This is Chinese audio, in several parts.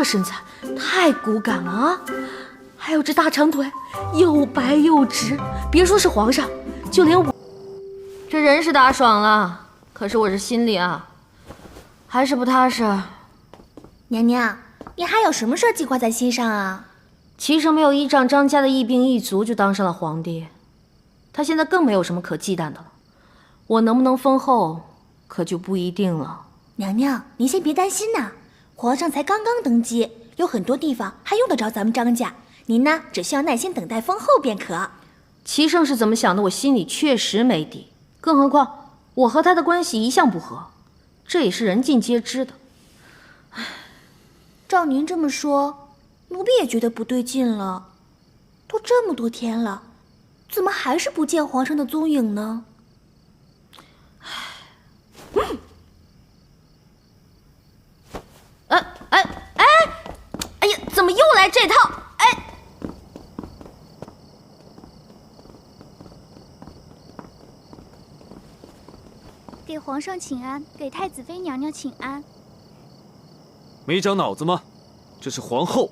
这身材太骨感了啊！还有这大长腿，又白又直，别说是皇上，就连我这人是打爽了，可是我这心里啊，还是不踏实。娘娘，你还有什么事儿记挂在心上啊？齐城没有依仗张家的一兵一卒就当上了皇帝，他现在更没有什么可忌惮的了。我能不能封后，可就不一定了。娘娘，您先别担心呐，皇上才刚刚登基，有很多地方还用得着咱们张家。您呢，只需要耐心等待封后便可。齐胜是怎么想的，我心里确实没底。更何况我和他的关系一向不和，这也是人尽皆知的。照您这么说，奴婢也觉得不对劲了。都这么多天了，怎么还是不见皇上的踪影呢？哎呀，怎么又来这套？给皇上请安，给太子妃娘娘请安。没长脑子吗？这是皇后。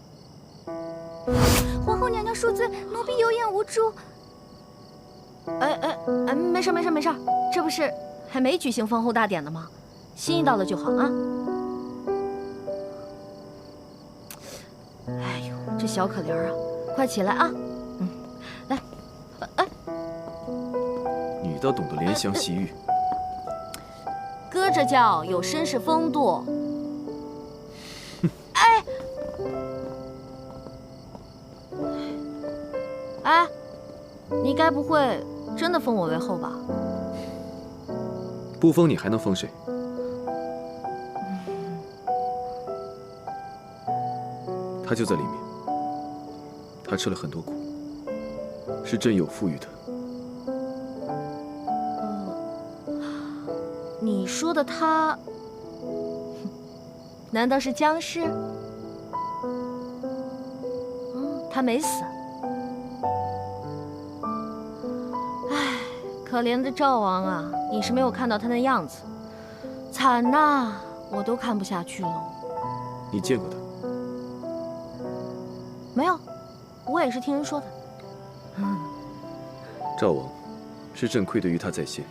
皇后娘娘恕罪，奴婢有眼无珠。没事，这不是还没举行封后大典呢吗？心意到了就好啊。哎呦，这小可怜啊，快起来啊！来，你倒懂得怜香惜玉。哥这叫有绅士风度。你该不会真的封我为后吧？不封你还能封谁？他就在里面，他吃了很多苦，是朕有赋予他。你说的他，难道是僵尸？他没死。唉，可怜的赵王啊，你是没有看到他那样子，惨呐，我都看不下去了。你见过他？没有，我也是听人说的。赵王，是朕愧对于他在先。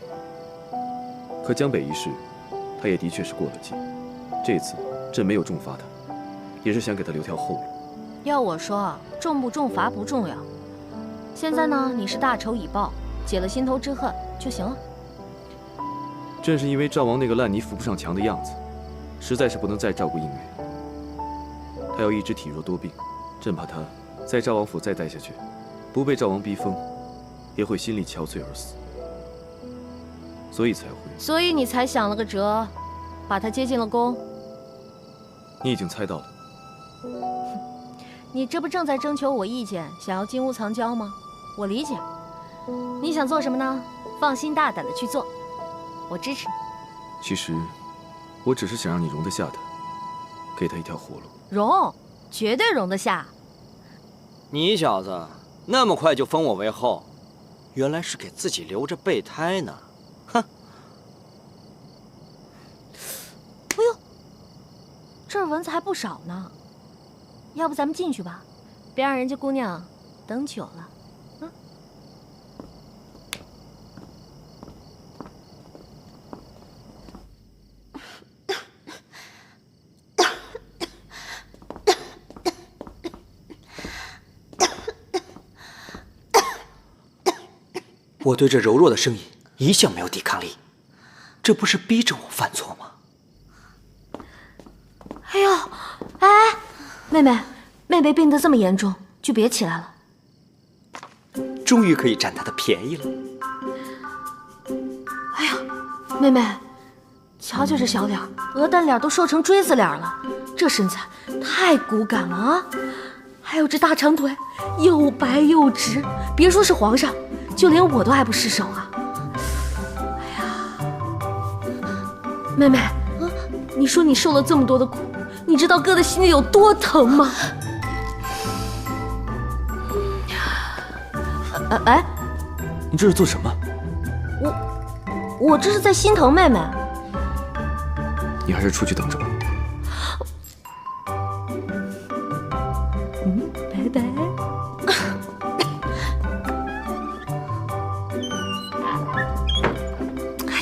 可江北一事，他也的确是过了界。这次朕没有重罚他，也是想给他留条后路。要我说啊，重不重罚不重要。现在呢，你是大仇已报，解了心头之恨就行了。正是因为赵王那个烂泥扶不上墙的样子，实在是不能再照顾应元。他要一直体弱多病，朕怕他在赵王府再待下去，不被赵王逼疯，也会心力憔悴而死。所以才会。所以你才想了个辙，把他接进了宫。你已经猜到了。你这不正在征求我意见，想要金屋藏娇吗？我理解。你想做什么呢？放心大胆的去做，我支持你。其实，我只是想让你容得下他，给他一条活路。容，绝对容得下。你小子那么快就封我为后，原来是给自己留着备胎呢。哼！哎呦，这儿蚊子还不少呢。要不咱们进去吧，别让人家姑娘等久了。我对这柔弱的声音一向没有抵抗力，这不是逼着我犯错吗？哎呦，妹妹病得这么严重，就别起来了。终于可以占她的便宜了。哎呀，妹妹，瞧瞧这小脸，鹅蛋脸都瘦成锥子脸了，这身材太骨感了啊！还有这大长腿，又白又直，别说是皇上，就连我都爱不释手啊！哎呀，妹妹，你说你受了这么多的苦，你知道哥的心里有多疼吗？你这是做什么？我这是在心疼妹妹。你还是出去等着吧。待。哎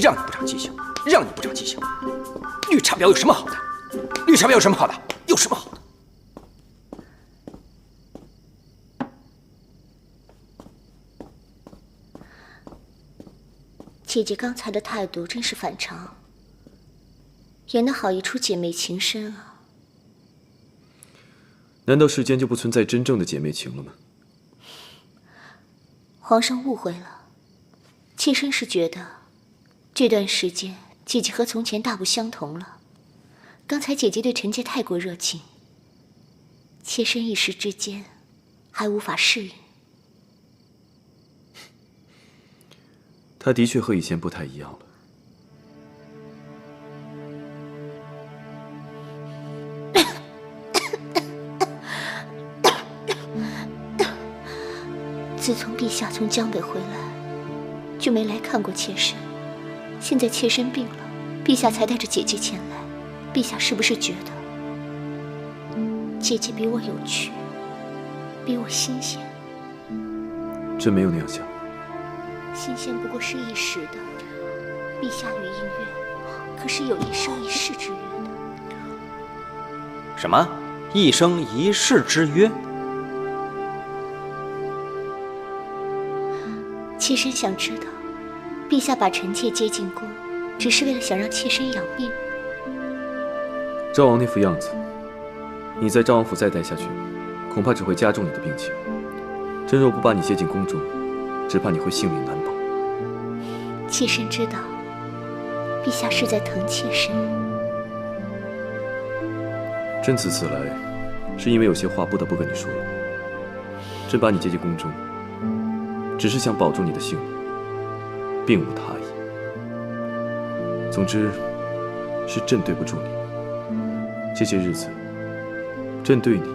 呀，让你不长记性，让你不长记性！绿茶婊有什么好的？绿茶婊有什么好的？有什么好的？姐姐刚才的态度真是反常，演得好一出姐妹情深啊！难道世间就不存在真正的姐妹情了吗？皇上误会了，妾身是觉得这段时间姐姐和从前大不相同了。刚才姐姐对臣妾太过热情，妾身一时之间还无法适应。她的确和以前不太一样了。自从陛下从江北回来，就没来看过妾身。现在妾身病了，陛下才带着姐姐前来。陛下是不是觉得姐姐比我有趣，比我新鲜？真没有那样想。新鲜不过是一时的，陛下与映月可是有一生一世之约的。什么？一生一世之约？妾身想知道，陛下把臣妾接进宫，只是为了想让妾身养病。赵王那副样子，你在赵王府再待下去，恐怕只会加重你的病情。朕若不把你接进宫中，只怕你会性命难保。妾身知道，陛下是在疼妾身。朕此次来，是因为有些话不得不跟你说了。朕把你接进宫中，只是想保住你的性命，并无他意。总之，是朕对不住你。这些日子，朕对你、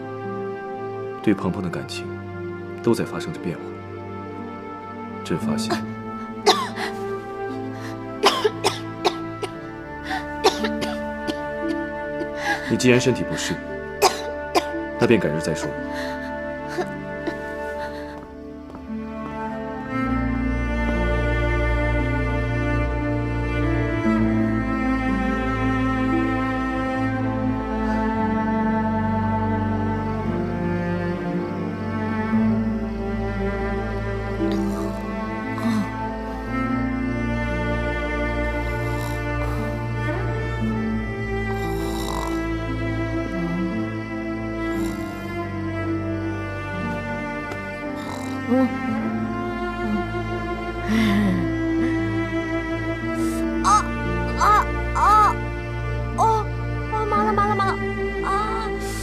对鹏鹏的感情，都在发生着变化。朕发现，你既然身体不适，那便改日再说。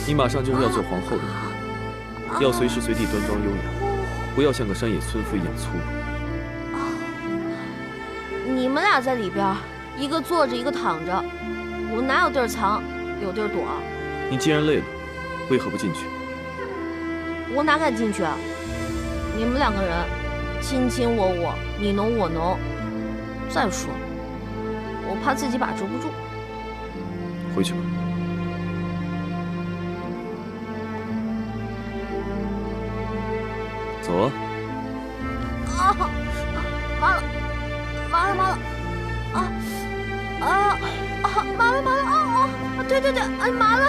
你马上就是要做皇后的人，要随时随地端庄优雅，不要像个山野村妇一样粗鲁。你们俩在里边，一个坐着，一个躺着，我哪有地儿藏，有地儿躲？你既然累了，为何不进去？我哪敢进去啊？你们两个人卿卿我我，你侬我侬。再说了，我怕自己把持不住。回去吧。走啊！啊，麻了，麻了，麻了！麻了，麻了！对，哎，麻了！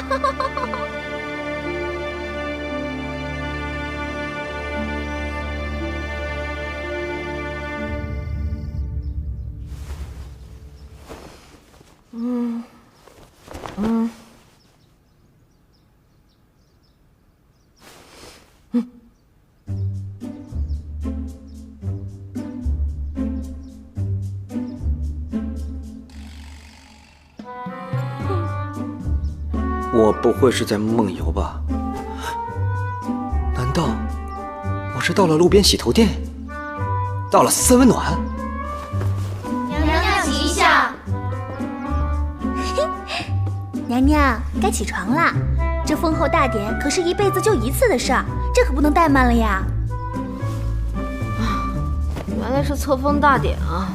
我不会是在梦游吧？难道我是到了路边洗头店，到了三温暖？娘娘吉祥。娘娘该起床啦，这封后大典可是一辈子就一次的事儿，这可不能怠慢了呀。原来是册封大典啊！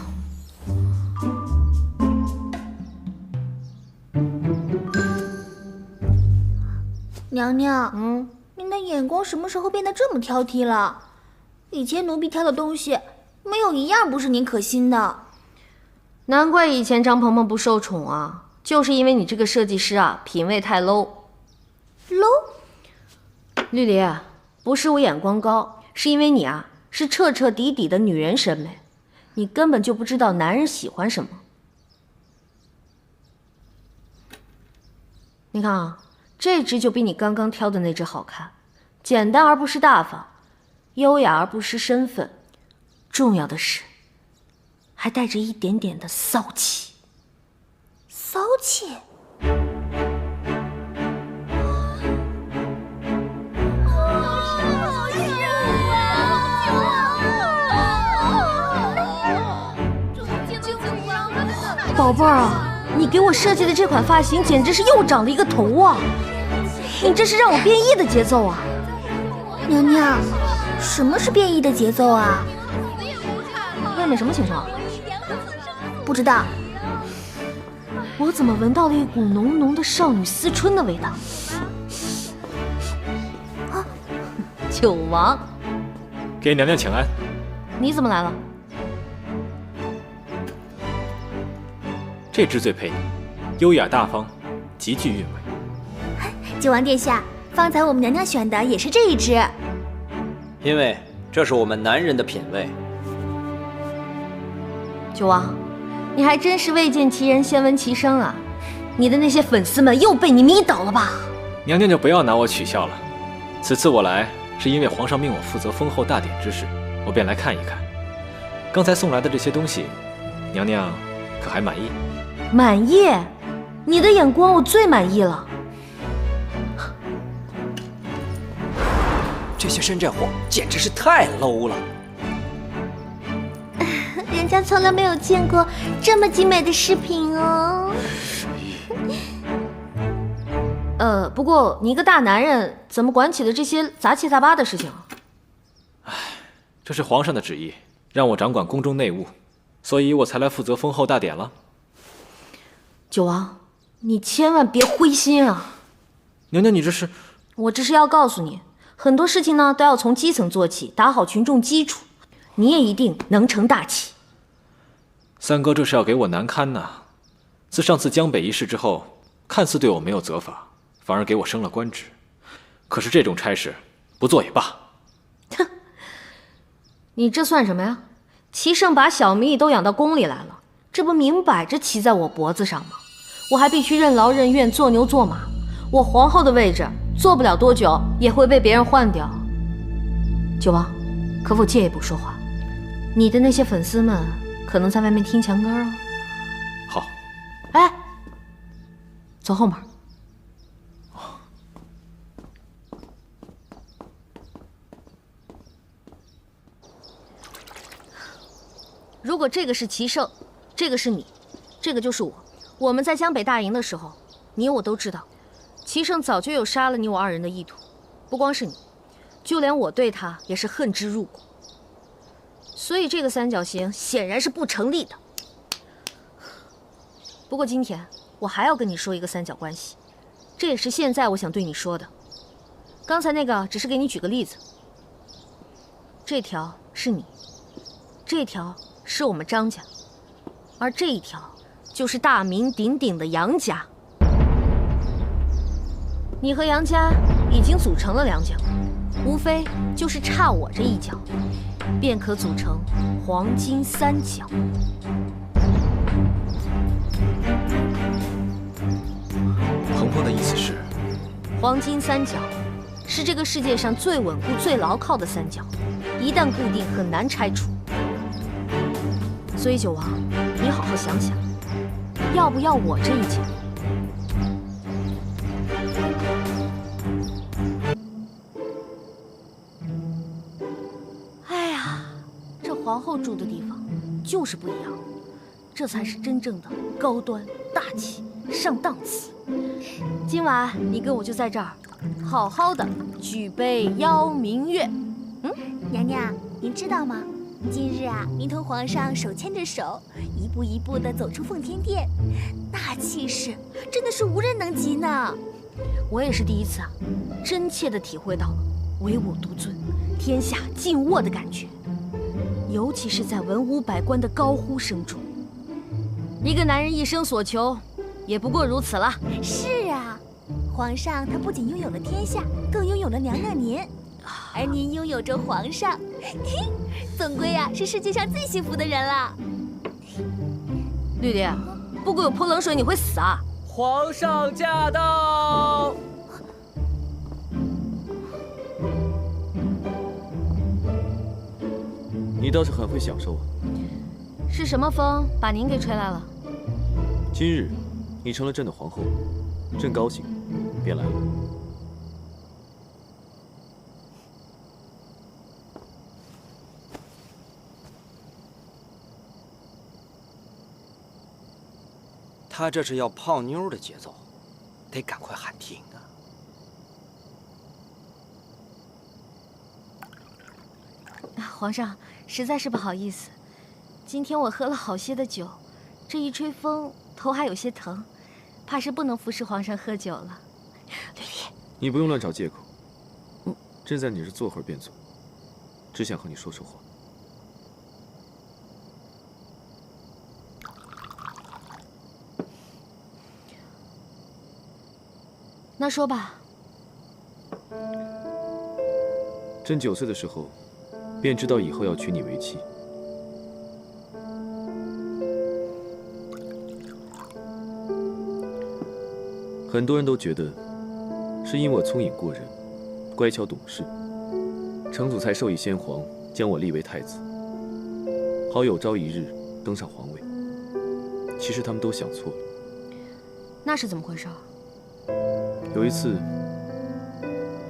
娘娘，您的眼光什么时候变得这么挑剔了？以前奴婢挑的东西，没有一样不是您可心的。难怪以前张鹏鹏不受宠啊，就是因为你这个设计师啊，品味太 low。绿篱，不是我眼光高，是因为你啊，是彻彻底底的女人审美，你根本就不知道男人喜欢什么。你看啊，这只就比你刚刚挑的那只好看，简单而不是大方，优雅而不失身份，重要的是，还带着一点点的骚气。骚气？宝贝儿啊，你给我设计的这款发型简直是又长了一个头啊！你这是让我变异的节奏啊！娘娘，什么是变异的节奏啊？外面什么情况？不知道。我怎么闻到了一股浓浓的少女思春的味道？啊，九王，给娘娘请安。你怎么来了？这只最配你，优雅大方，极具韵味。九王殿下，方才我们娘娘选的也是这一只。因为这是我们男人的品味。九王，你还真是未见其人先闻其声啊！你的那些粉丝们又被你迷倒了吧？娘娘就不要拿我取笑了。此次我来是因为皇上命我负责封后大典之事，我便来看一看。刚才送来的这些东西，娘娘可还满意？满意？你的眼光我最满意了。这些山寨货简直是太 low 了。人家从来没有见过这么精美的饰品哦。不过你一个大男人怎么管起了这些杂七杂八的事情？唉，这是皇上的旨意，让我掌管宫中内务，所以我才来负责封后大典了。九王，你千万别灰心啊！娘娘，你这是……我只是要告诉你，很多事情呢都要从基层做起，打好群众基础，你也一定能成大器。三哥这是要给我难堪呐！自上次江北一事之后，看似对我没有责罚，反而给我升了官职。可是这种差事不做也罢。哼，你这算什么呀？齐胜把小迷都养到宫里来了，这不明摆着骑在我脖子上吗？我还必须任劳任怨，做牛做马。我皇后的位置做不了多久，也会被别人换掉。九王，可否借一步说话？你的那些粉丝们可能在外面听墙根啊。好。哎，走后门。如果这个是齐胜，这个是你，这个就是我。我们在江北大营的时候，你我都知道，齐胜早就有杀了你我二人的意图。不光是你，就连我对他也是恨之入骨。所以这个三角形显然是不成立的。不过今天我还要跟你说一个三角关系，这也是现在我想对你说的。刚才那个只是给你举个例子，这条是你，这条是我们张家，而这一条就是大名鼎鼎的杨家。你和杨家已经组成了两角，无非就是差我这一角，便可组成黄金三角。鹏鹏的意思是，黄金三角是这个世界上最稳固、最牢靠的三角，一旦固定很难拆除。所以九王，你好好想想，要不要我这一角？哎呀，这皇后住的地方就是不一样，这才是真正的高端大气上档次。今晚你跟我就在这儿，好好的举杯邀明月。娘娘，您知道吗？今日啊，您同皇上手牵着手，一步一步地走出奉天殿，那气势真的是无人能及呢。我也是第一次啊，真切地体会到了唯我独尊、天下尽我的感觉。尤其是在文武百官的高呼声中，一个男人一生所求，也不过如此了。是啊，皇上他不仅拥有了天下，更拥有了娘娘您，而您拥有着皇上，总归呀是世界上最幸福的人了。绿蝶，不给我泼冷水你会死啊！皇上驾到！你倒是很会享受啊！是什么风把您给吹来了？今日你成了朕的皇后，朕高兴，便来了。他这是要泡妞的节奏，得赶快喊停啊！皇上，实在是不好意思，今天我喝了好些的酒，这一吹风头还有些疼，怕是不能服侍皇上喝酒了。绿丽，你不用乱找借口，朕在你这坐会儿便走，只想和你说说话。那说吧。朕9岁的时候，便知道以后要娶你为妻。很多人都觉得，是因我聪颖过人，乖巧懂事，成祖才授意先皇将我立为太子，好有朝一日登上皇位。其实他们都想错了。那是怎么回事？有一次，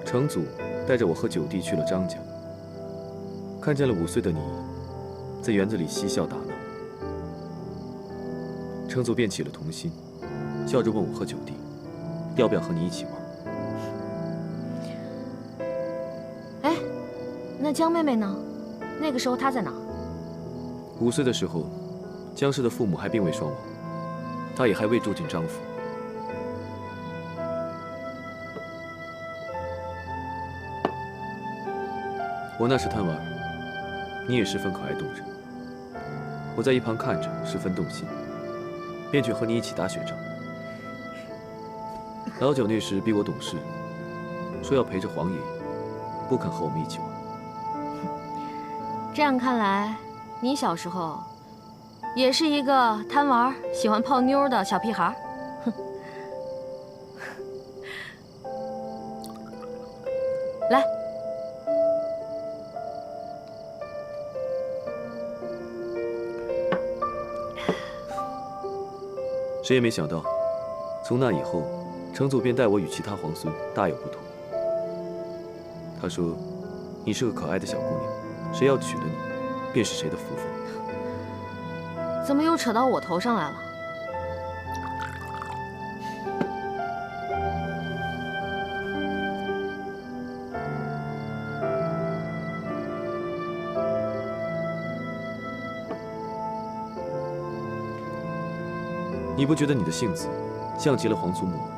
成祖带着我和九弟去了张家，看见了5岁的你，在园子里嬉笑打闹。成祖便起了童心，笑着问我和九弟，要不要和你一起玩。哎，那江妹妹呢？那个时候她在哪？5岁的时候，江氏的父母还并未双亡，她也还未住进张府。我那时贪玩，你也十分可爱动人。我在一旁看着，十分动心，便去和你一起打雪仗。老九那时比我懂事，说要陪着皇爷爷，不肯和我们一起玩。这样看来，你小时候也是一个贪玩、喜欢泡妞的小屁孩。哼，来。谁也没想到，从那以后，成祖便待我与其他皇孙大有不同。他说：“你是个可爱的小姑娘，谁要娶了你，便是谁的福分。”怎么又扯到我头上来了？你不觉得你的性子像极了皇祖母吗？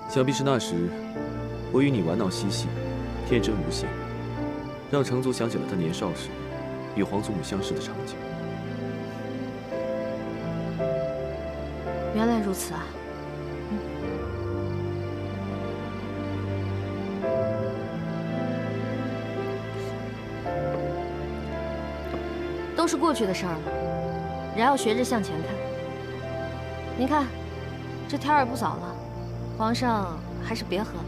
想必是那时我与你玩闹嬉戏，天真无邪，让成祖想起了他年少时与皇祖母相识的场景。原来如此啊！都是过去的事儿了，人要学着向前看。您看，这天儿也不早了，皇上还是别喝了。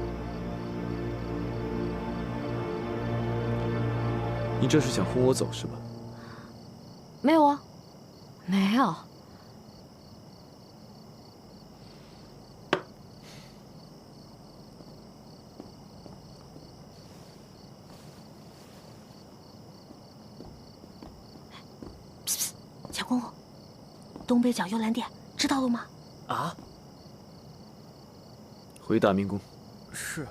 你这是想轰我走是吧？没有啊，没有。小公公，东北角幽兰殿知道了吗？啊？回大明宫。是。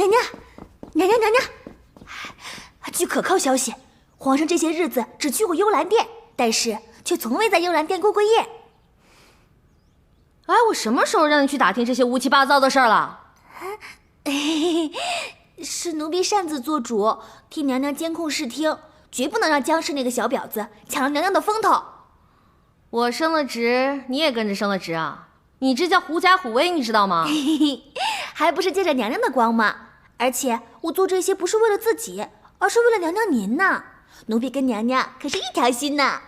娘娘，娘娘，娘娘！据可靠消息，皇上这些日子只去过幽兰殿，但是却从未在幽兰殿过过夜。哎，我什么时候让你去打听这些乌七八糟的事儿了？是奴婢擅自做主，替娘娘监控视听，绝不能让江氏那个小婊子抢了娘娘的风头。我升了职，你也跟着升了职啊？你这叫狐假虎威，你知道吗？还不是借着娘娘的光嘛！而且我做这些不是为了自己，而是为了娘娘您呐。奴婢跟娘娘可是一条心呐。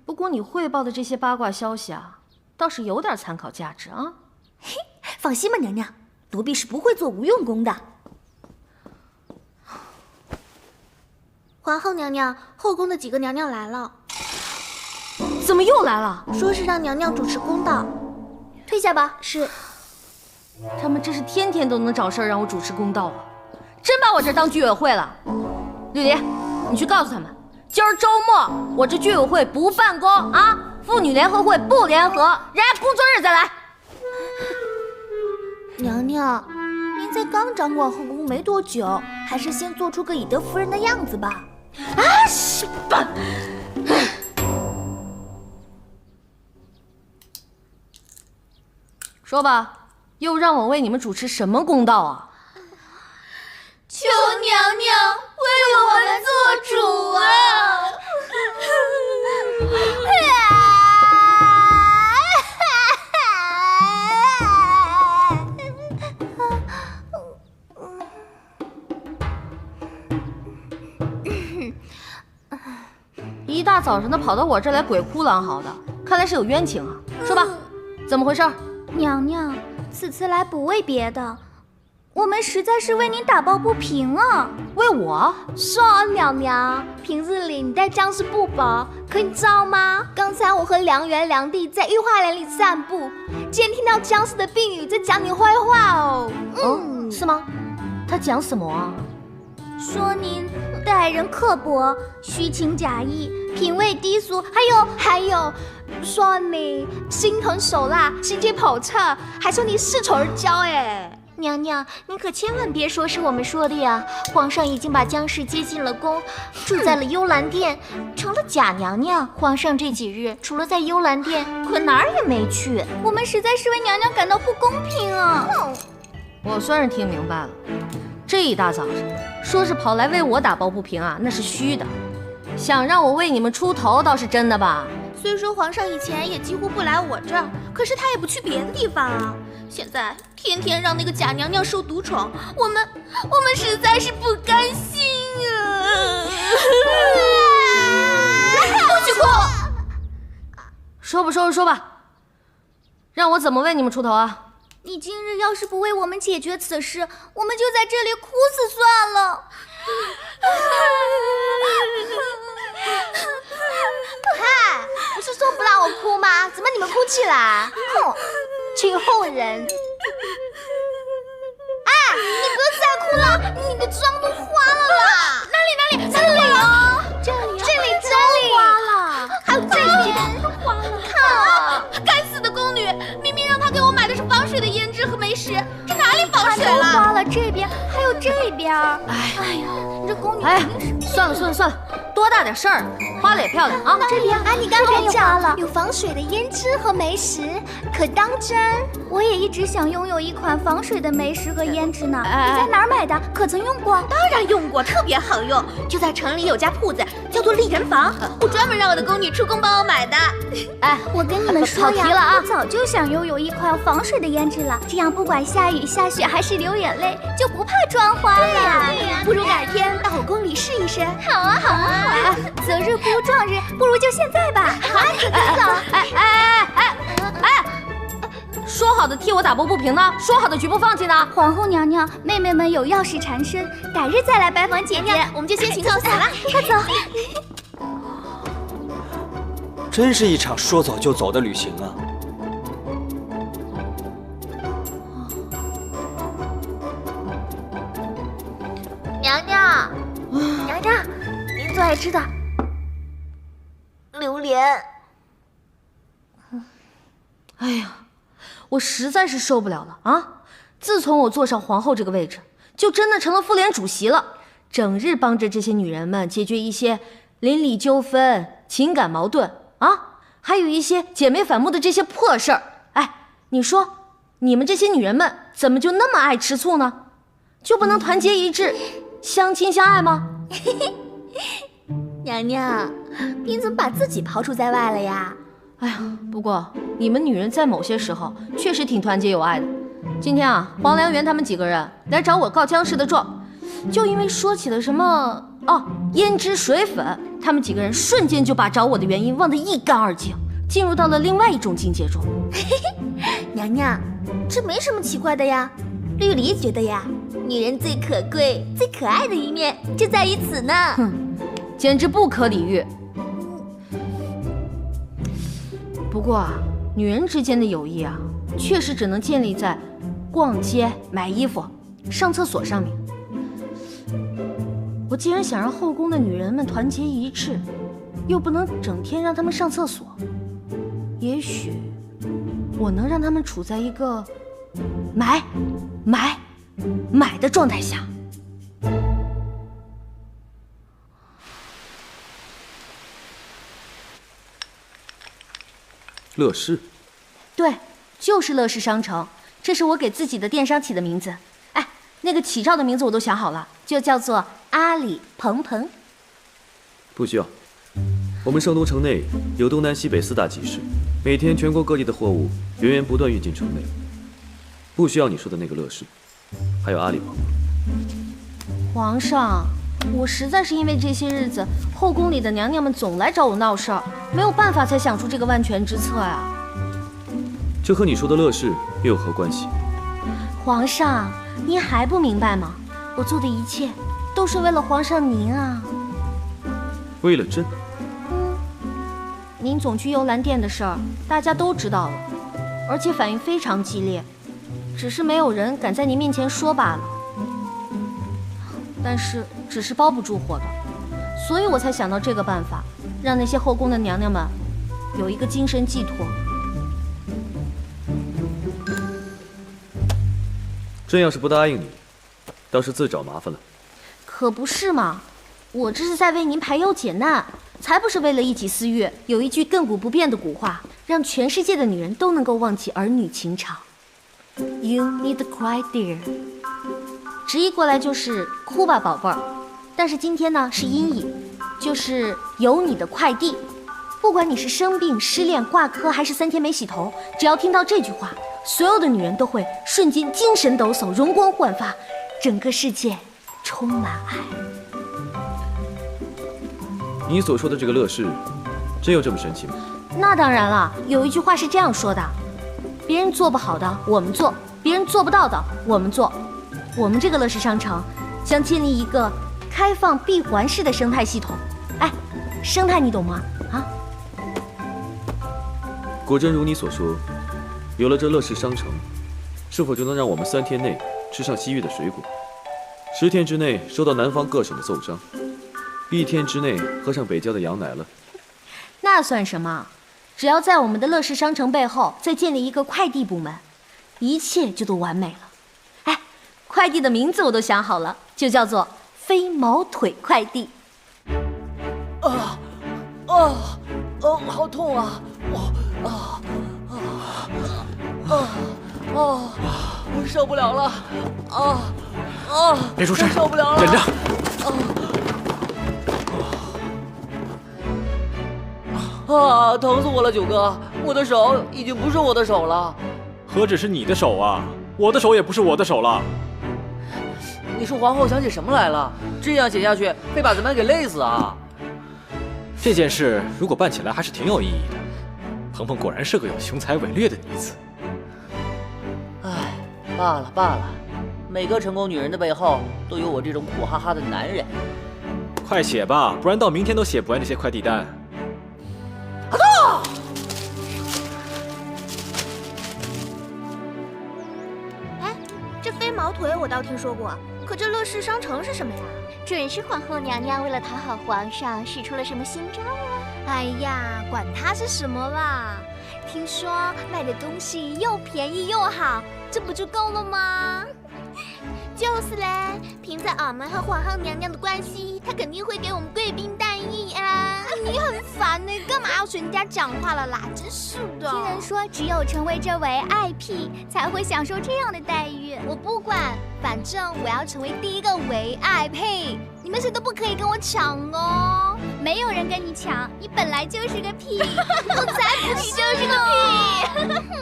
不过你汇报的这些八卦消息啊，倒是有点参考价值啊。放心吧，娘娘，奴婢是不会做无用功的。皇后娘娘，后宫的几个娘娘来了，怎么又来了？说是让娘娘主持公道。退下吧。是。他们真是天天都能找事儿让我主持公道啊！真把我这当居委会了。绿蝶，你去告诉他们，今儿周末我这居委会不办公啊，妇女联合会不联合，人家工作日再来。娘娘，您才刚掌管后宫没多久，还是先做出个以德服人的样子吧。啊，是吧？说吧，又让我为你们主持什么公道啊？求娘娘为我们做主啊！一大早上的跑到我这儿来鬼哭狼嚎的，看来是有冤情啊！说吧，怎么回事？娘娘，此次来不为别的，我们实在是为您打抱不平啊！为我？是啊，娘娘，平日里你待江氏不薄，可你知道吗？刚才我和良缘良弟在御花园里散步，竟然听到江氏的婢女在讲你坏话哦。是吗？他讲什么啊？说您待人刻薄、虚情假意、品味低俗，还有，说你心狠手辣、心机叵测，还说你恃宠而骄。哎，娘娘，您可千万别说是我们说的呀！皇上已经把江氏接进了宫，住在了幽兰殿，成了假娘娘。皇上这几日除了在幽兰殿，可哪儿也没去。我们实在是为娘娘感到不公平啊！我算是听明白了，这一大早上说是跑来为我打抱不平啊，那是虚的。想让我为你们出头倒是真的吧？虽说皇上以前也几乎不来我这儿，可是他也不去别的地方啊。现在天天让那个假娘娘受独宠，我们实在是不甘心啊！不许哭！说吧说吧说吧，让我怎么为你们出头啊？你今日要是不为我们解决此事，我们就在这里哭死算了。嗨，不是说不让我哭吗？怎么你们哭起来？哼，群后人！哎，你不要再哭了，你的妆都花了啦！哪里？这里哦，这里花了，还有这边都花了。看啊，该死的宫女，明明让她给我买的是防水的胭脂和眉石，这哪里防水了？花了这边，还有这边。哎呀，你这宫女肯定是……算了，多大点事儿，花了也漂亮啊！这边啊，你刚才也花了，有防水的胭脂和眉石，可当真？我也一直想拥有一款防水的眉石和胭脂呢。你在哪儿买的？可曾用过？当然用过，特别好用。就在城里有家铺子，叫做丽人坊，我专门让我的宫女出宫帮我买的。哎，我跟你们说呀，跑题了啊！我早就想拥有一款防水的胭脂了，这样不管下雨下雪还是流眼泪，就不怕妆花了。对呀，不如改天到我宫里试一试。好啊！择日不如撞日，不如就现在吧。好啊，走。哎！说好的替我打抱不平呢？说好的绝不放弃呢？皇后娘娘，妹妹们有要事缠身，改日再来拜访姐姐。我们就先行告辞了，快走。真是一场说走就走的旅行啊！娘娘，您最爱吃的榴莲。哎呀，我实在是受不了了啊！自从我坐上皇后这个位置，就真的成了妇联主席了，整日帮着这些女人们解决一些邻里纠纷、情感矛盾啊，还有一些姐妹反目的这些破事儿。哎，你说你们这些女人们怎么就那么爱吃醋呢？就不能团结一致，相亲相爱吗？娘娘，您怎么把自己抛出在外了呀？哎呀，不过你们女人在某些时候确实挺团结友爱的。今天啊，黄良源他们几个人来找我告僵尸的状，就因为说起了什么胭脂水粉，他们几个人瞬间就把找我的原因忘得一干二净，进入到了另外一种境界中。娘娘，这没什么奇怪的呀。绿篱觉得呀，女人最可贵、最可爱的一面就在于此呢。哼，简直不可理喻。不过啊，女人之间的友谊啊，确实只能建立在逛街、买衣服、上厕所上面。我既然想让后宫的女人们团结一致，又不能整天让她们上厕所，也许我能让她们处在一个买的状态下。乐视，对，就是乐视商城，这是我给自己的电商起的名字。哎，那个起照的名字我都想好了，就叫做阿里鹏鹏。不需要。我们盛东城内有东南西北4大集市，每天全国各地的货物源源不断运进城内，不需要你说的那个乐视，还有阿里鹏鹏。皇上，我实在是因为这些日子后宫里的娘娘们总来找我闹事儿，没有办法才想出这个万全之策呀。这和你说的乐视又有何关系？皇上，您还不明白吗？我做的一切都是为了皇上您啊。为了朕？您总去幽兰殿的事儿，大家都知道了，而且反应非常激烈，只是没有人敢在您面前说罢了。但是纸是包不住火的，所以我才想到这个办法，让那些后宫的娘娘们有一个精神寄托。朕要是不答应你，倒是自找麻烦了。可不是嘛，我这是在为您排忧解难，才不是为了一己私欲。有一句亘古不变的古话，让全世界的女人都能够忘记儿女情长。You need to cry, dear。直译过来就是哭吧，宝贝儿。但是今天呢是音译，就是有你的快递。不管你是生病、失恋、挂科，还是3天没洗头，只要听到这句话，所有的女人都会瞬间精神抖擞、容光焕发，整个世界充满爱。你所说的这个乐视，真有这么神奇吗？那当然了，有一句话是这样说的：别人做不好的我们做，别人做不到的我们做。我们这个乐视商城将建立一个开放闭环式的生态系统。哎，生态你懂吗？啊？果真如你所说，有了这乐视商城，是否就能让我们3天内吃上西域的水果，10天之内收到南方各省的奏章，1天之内喝上北郊的羊奶了？那算什么？只要在我们的乐视商城背后再建立一个快递部门，一切就都完美了。哎，快递的名字我都想好了，就叫做飞毛腿快递。好痛啊！我受不了了！别出声，受不了了！忍着。疼死我了，九哥！我的手已经不是我的手了。何止是你的手啊，我的手也不是我的手了。你说皇后想起什么来了？这样写下去会把咱们给累死啊！这件事如果办起来还是挺有意义的。鹏鹏果然是个有雄才伟略的女子。唉，罢了，每个成功女人的背后都有我这种苦哈哈的男人。快写吧，不然到明天都写不完这些快递单。哎，这飞毛腿我倒听说过，可这乐视商城是什么呀？准是皇后娘娘为了讨好皇上，使出了什么新招啊！哎呀，管它是什么啦，听说卖的东西又便宜又好，这不就够了吗？就是嘞，凭着俺们和皇后娘娘的关系，她肯定会给我们贵宾待遇啊。你很烦呢，干嘛要随人家讲话了啦？真是的。听人说，只有成为这位爱婢，才会享受这样的待遇。我不管，反正我要成为第一个唯爱婢，你们谁都不可以跟我抢哦。没有人跟你抢，你本来就是个屁。我才不是，你就是个屁。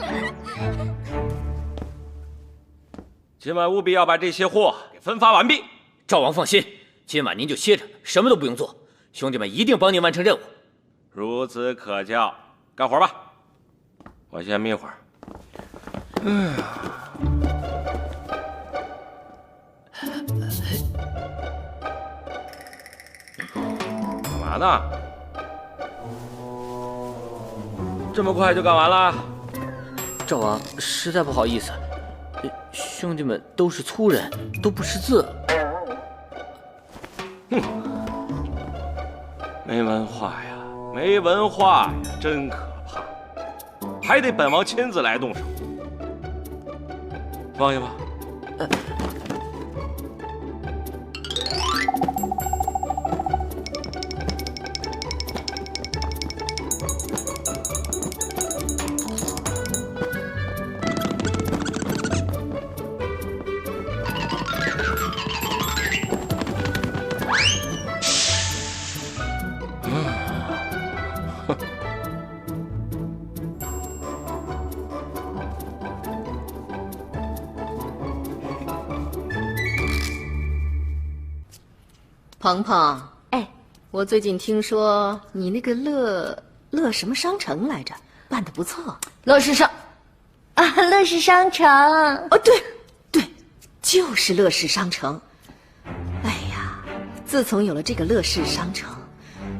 今晚务必要把这些货给分发完毕。赵王放心，今晚您就歇着，什么都不用做，兄弟们一定帮您完成任务。孺子可教，干活吧。我先眯会儿。干嘛呢？这么快就干完了？赵王，实在不好意思，兄弟们都是粗人，都不识字。哼，没文化呀，没文化呀，真可怕！还得本王亲自来动手。放下吧。鹏鹏，哎，我最近听说你那个乐什么商城来着，办得不错。乐视商城。哦，对，就是乐视商城。哎呀，自从有了这个乐视商城，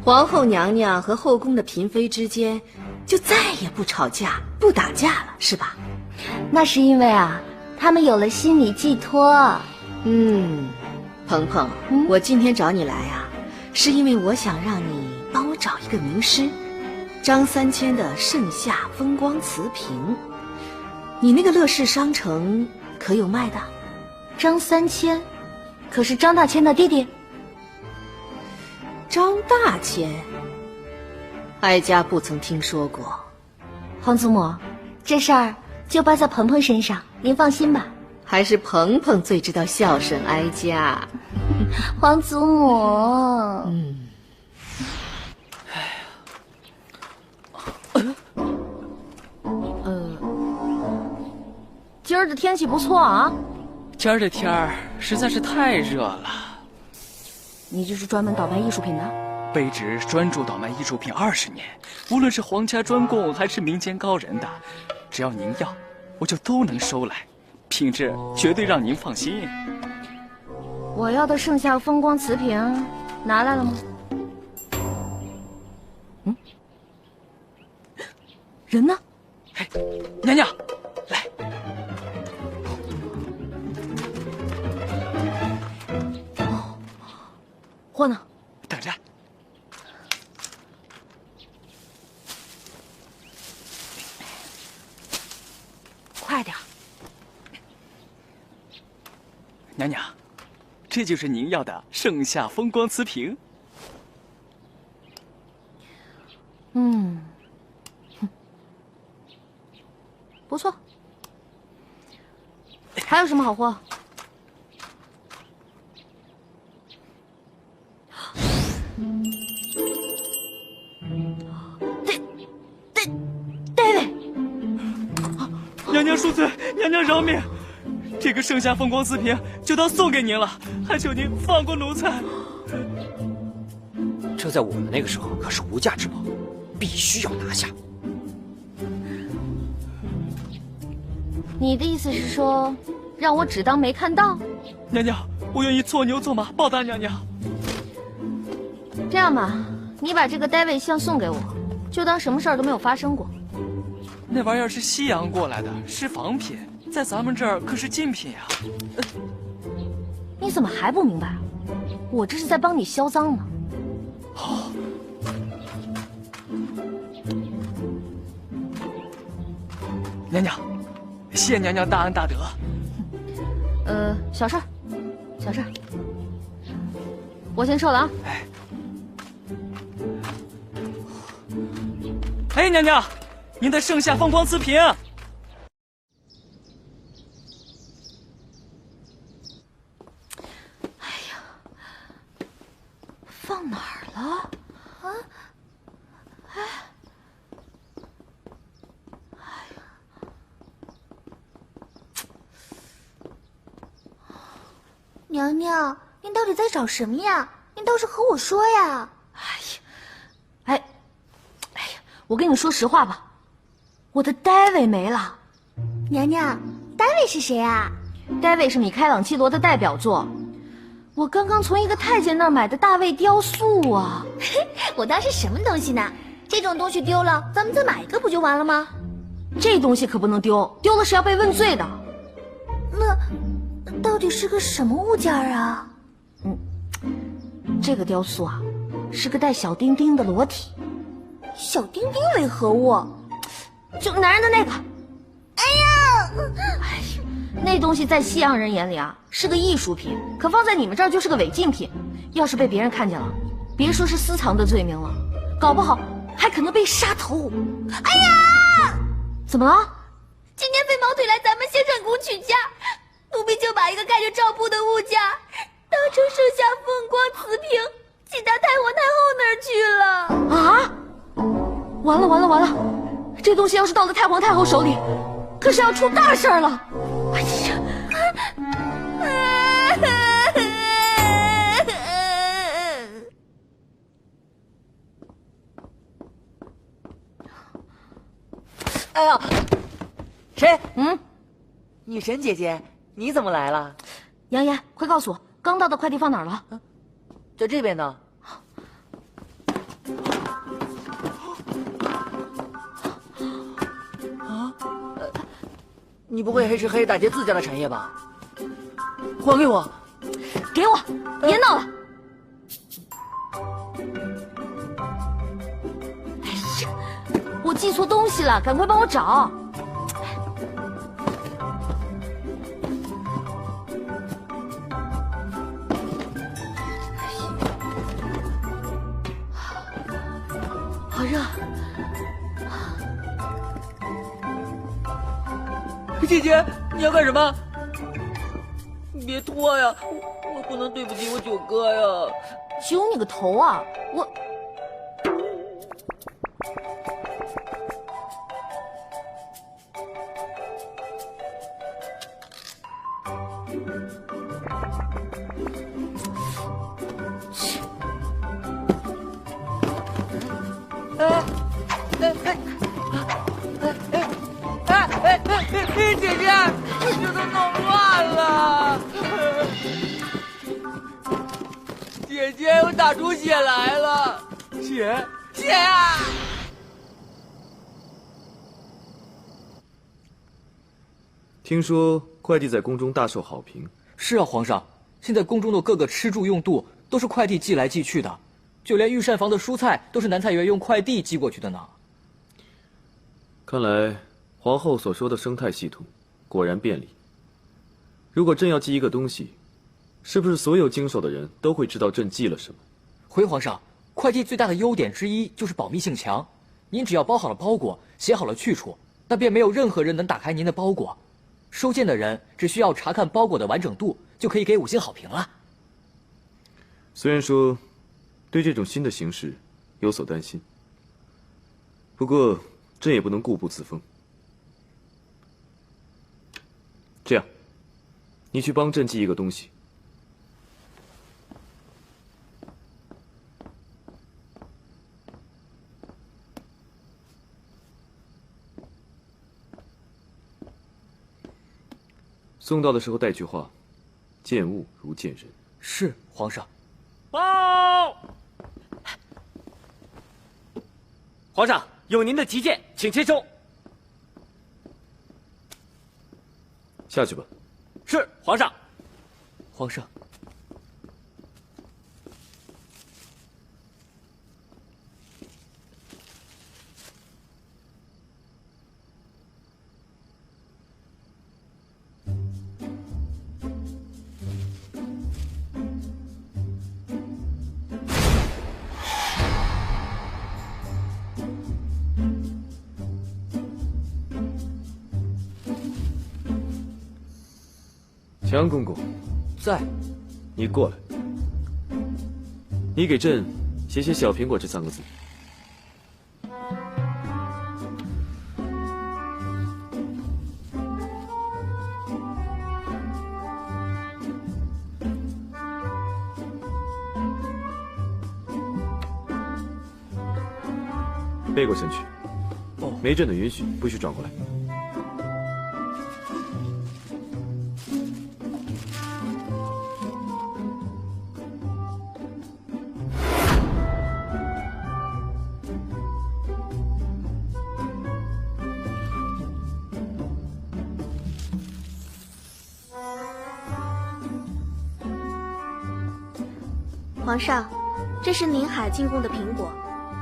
皇后娘娘和后宫的嫔妃之间就再也不吵架、不打架了，是吧？那是因为啊，他们有了心理寄托。鹏鹏，我今天找你来啊，是因为我想让你帮我找一个名师，张三千的《盛夏风光瓷瓶》。你那个乐视商城可有卖的？张三千，可是张大千的弟弟。张大千，哀家不曾听说过。皇祖母，这事儿就办在鹏鹏身上，您放心吧。还是鹏鹏最知道孝顺哀家。皇祖母。今儿的天气不错啊。今儿的天儿实在是太热了。你就是专门倒卖艺术品的？卑职专注倒卖艺术品20年，无论是皇家专供还是民间高人的，只要您要，我就都能收来，品质绝对让您放心。我要的盛夏风光瓷瓶拿来了吗？人呢？哎，娘娘，来。货呢？等着。快点。娘娘，这就是您要的盛夏风光瓷瓶。不错。还有什么好货？娘娘恕罪，娘娘饶命！这个盛夏风光瓷瓶就当送给您了，还求您放过奴才。这在我们那个时候可是无价之宝，必须要拿下。你的意思是说，让我只当没看到？娘娘，我愿意做牛做马报答娘娘。这样吧，你把这个戴维像送给我，就当什么事儿都没有发生过。那玩意儿是西洋过来的，是仿品，在咱们这儿可是禁品呀。你怎么还不明白？我这是在帮你销赃呢。娘娘，谢娘娘大恩大德。小事儿，小事儿，我先撤了啊。哎，娘娘，您的盛夏风光瓷瓶。放哪儿了？啊？哎，娘娘，您到底在找什么呀？您倒是和我说呀！哎呀，我跟你说实话吧，我的戴维没了。娘娘，戴维是谁啊？戴维是米开朗基罗的代表作，我刚刚从一个太监那儿买的大卫雕塑啊。我当是什么东西呢？这种东西丢了，咱们再买一个不就完了吗？这东西可不能丢，丢了是要被问罪的。那到底是个什么物件啊？这个雕塑啊，是个带小丁丁的裸体。小丁丁为何物？就男人的那个。哎呀，那东西在西洋人眼里啊是个艺术品，可放在你们这儿就是个违禁品。要是被别人看见了，别说是私藏的罪名了，搞不好还可能被杀头。哎呀，怎么了？今天飞毛腿来咱们仙山谷取价，奴婢就把一个盖着罩布的物件当成盛夏风光瓷瓶，寄到太皇太后那儿去了。啊！完了完了完了！这东西要是到了太皇太后手里，可是要出大事了！哎呀！哎呀，谁？女神姐姐，你怎么来了？杨言，快告诉我，刚到的快递放哪儿了？在这边呢。你不会黑吃黑打劫自家的产业吧？还给我！给我！别闹了！哎呀，我寄错东西了，赶快帮我找！好热！姐姐，你要干什么？你别脱呀！我不能对不起我九哥呀！揪你个头啊！我……姐姐，这都弄乱了。姐姐，我打出血来了。血啊！听说快递在宫中大受好评。是啊，皇上，现在宫中的各个吃住用度都是快递寄来寄去的，就连御膳房的蔬菜都是南菜园用快递寄过去的呢。看来皇后所说的生态系统果然便利。如果朕要寄一个东西，是不是所有经手的人都会知道朕寄了什么？回皇上，快递最大的优点之一就是保密性强。您只要包好了包裹，写好了去处，那便没有任何人能打开您的包裹。收件的人只需要查看包裹的完整度，就可以给5星好评了。虽然说对这种新的形式有所担心，不过朕也不能固步自封。这样，你去帮朕寄一个东西。送到的时候带句话：见物如见人。是，皇上。报！皇上，有您的急件，请签收。下去吧。是，皇上。皇上。强公公，在。你过来。你给朕写“小苹果”这3个字。背过身去。哦，没朕的允许，不许转过来。皇上，这是宁海进贡的苹果，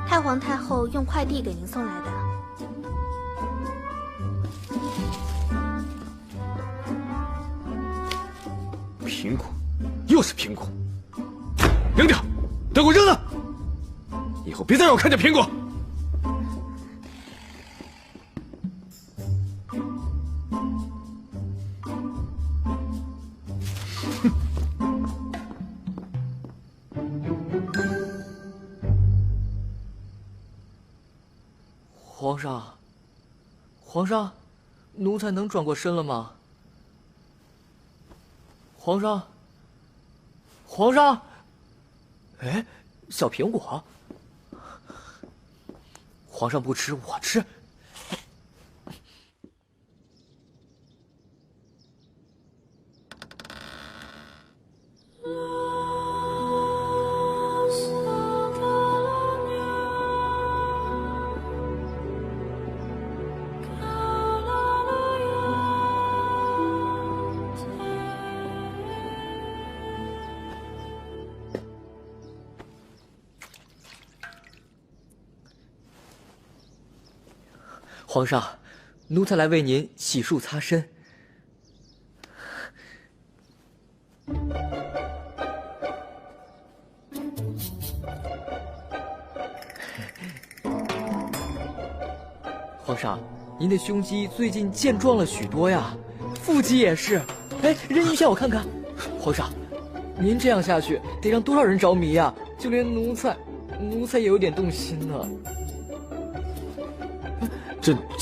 太皇太后用快递给您送来的。苹果，又是苹果，扔掉，都给我扔了！以后别再让我看见苹果。皇上，奴才能转过身了吗？皇上，哎，小苹果，皇上不吃我吃。皇上，奴才来为您洗漱擦身。皇上，您的胸肌最近健壮了许多呀，腹肌也是。哎，人鱼线我看看。皇上，您这样下去得让多少人着迷呀？就连奴才也有点动心呢。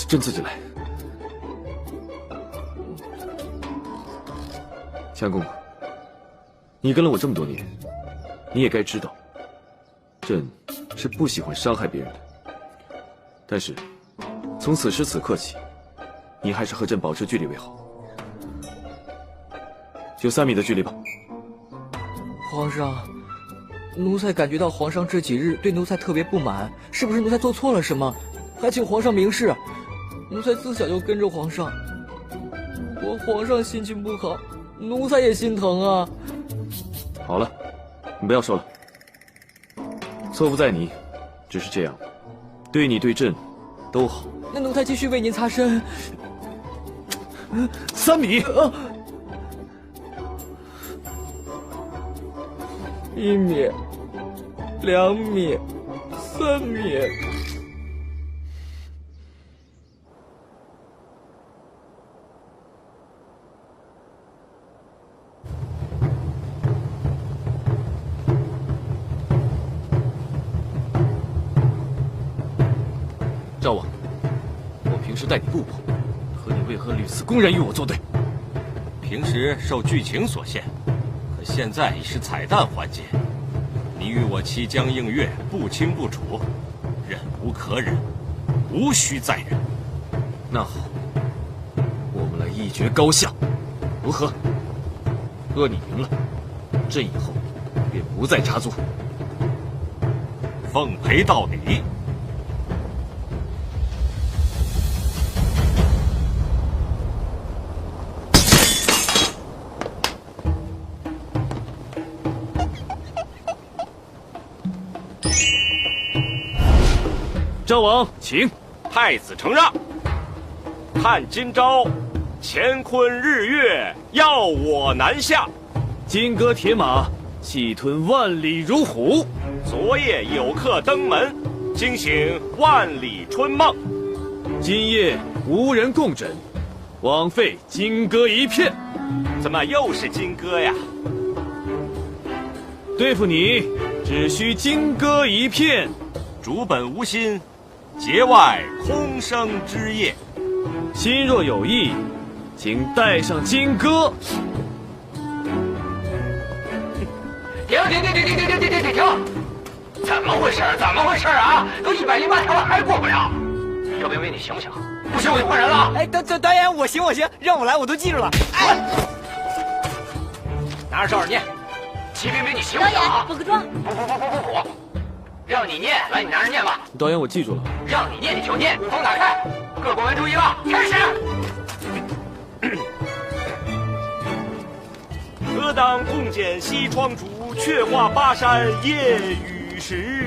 朕自己来。相公公，你跟了我这么多年，你也该知道，朕是不喜欢伤害别人的。但是，从此时此刻起，你还是和朕保持距离为好，就3米的距离吧。皇上，奴才感觉到皇上这几日对奴才特别不满，是不是奴才做错了什么？还请皇上明示。奴才自小就跟着皇上，如果皇上心情不好，奴才也心疼啊。好了，你不要说了，错不在你，只是这样，对你对朕都好。那奴才继续为您擦身。3米。1米，2米，3米。赵王，我平时待你不薄，可你为何屡次公然与我作对？平时受剧情所限，可现在已是彩蛋环节。你与我期江映月，不清不楚，忍无可忍，无需再忍。那好，我们来一决高下，如何？若你赢了，朕以后便不再插足。奉陪到底。赵王，请。太子承让。看今朝，乾坤日月要我南下，金戈铁马，气吞万里如虎。昨夜有客登门，惊醒万里春梦。今夜无人共枕，枉费金戈一片。怎么又是金戈呀？对付你，只需金戈一片。主本无心，节外空生枝叶。心若有意，请带上金戈。停！怎么回事？怎么回事啊？都108条了还过不了？姚冰冰，你行不行？不行我就换人了。哎，导演，我行，让我来，我都记住了。哎，拿着照着念。齐冰冰，你行不行啊？补个妆。不，让你念，来，你拿着念吧。导演，我记住了。让你念你就念，风打开，各工员注意了，开始。何当共剪西窗烛，却话巴山夜雨时。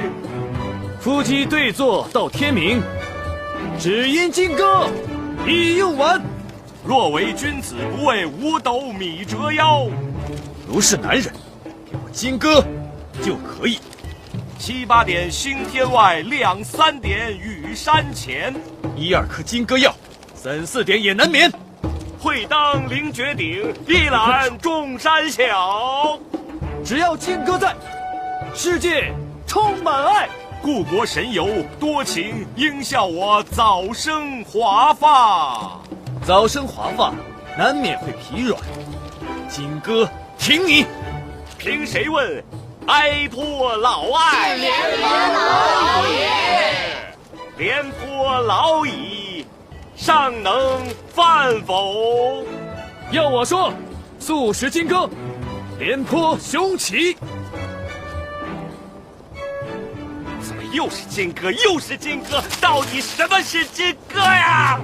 夫妻对坐到天明，只因金戈已用完。若为君子，不为五斗米折腰。如是男人，给我金戈就可以。7、8点星天外，2、3点雨山前。1、2颗金戈要，3、4点也难免。会当凌绝顶，一览众山小。只要金戈在，世界充满爱。故国神游多情，应笑我早生华发。早生华发，难免会疲软。金戈挺你。凭谁问？哀颇老爱连老也。廉颇老矣，尚能饭否？要我说，速食金戈，廉颇雄起。怎么又是金戈？又是金戈？到底什么是金戈呀？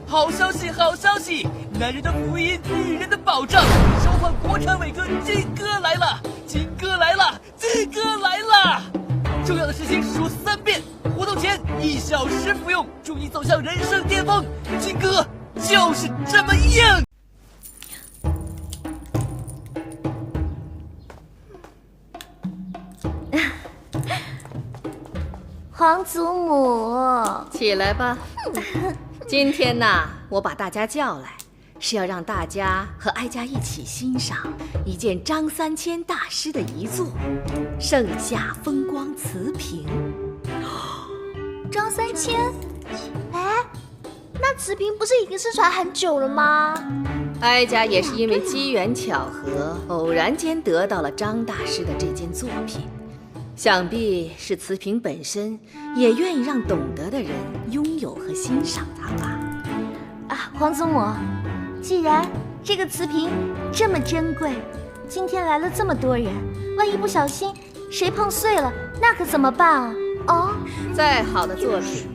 好消息，好消息！男人的福音，女人的保障，召唤国产伟哥金戈来了！金戈来了！金戈来了！重要的事情数3遍，活动前1小时服用，助你走向人生巅峰。金戈就是这么硬。皇祖母，起来吧。今天呢，我把大家叫来，是要让大家和哀家一起欣赏一件张三千大师的遗作《盛夏风光瓷瓶》。张三千，哎，那瓷瓶不是已经失传很久了吗？哀家也是因为机缘巧合，偶然间得到了张大师的这件作品。想必是瓷瓶本身也愿意让懂得的人拥有和欣赏它吧。啊，皇祖母，既然这个瓷瓶这么珍贵，今天来了这么多人，万一不小心谁碰碎了，那可怎么办啊？哦，再好的作品，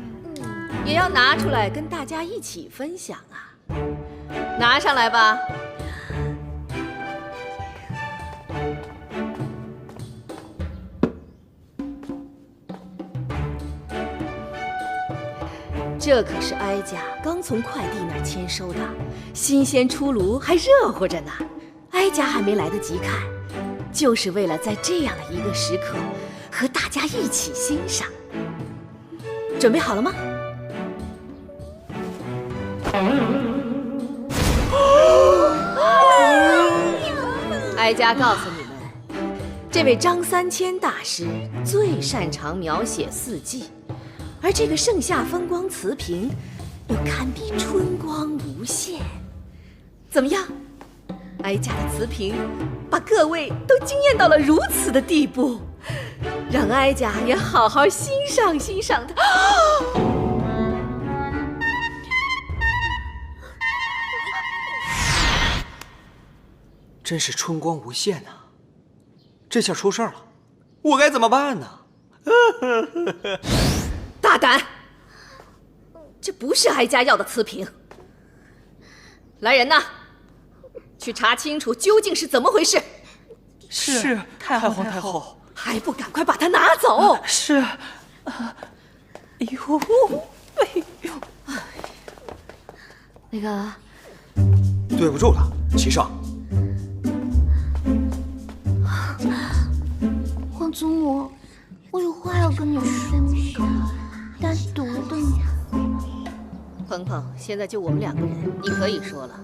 也要拿出来跟大家一起分享啊！拿上来吧。这可是哀家刚从快递那儿签收的，新鲜出炉，还热乎着呢。哀家还没来得及看，就是为了在这样的一个时刻和大家一起欣赏。准备好了吗？哀家告诉你们，这位张三千大师最擅长描写四季。而这个盛夏风光瓷瓶，又堪比春光无限。怎么样，哀家的瓷瓶把各位都惊艳到了如此的地步，让哀家也好好欣赏欣赏它。真是春光无限呐！这下出事儿了，我该怎么办呢？大胆！这不是哀家要的瓷瓶。来人呐，去查清楚究竟是怎么回事。是太皇太后，还不赶快把它拿走！是。哎呦，哎呦，那个，对不住了，齐少。皇祖母，我有话要跟你说。单独的。鹏鹏，现在就我们2个人，你可以说了。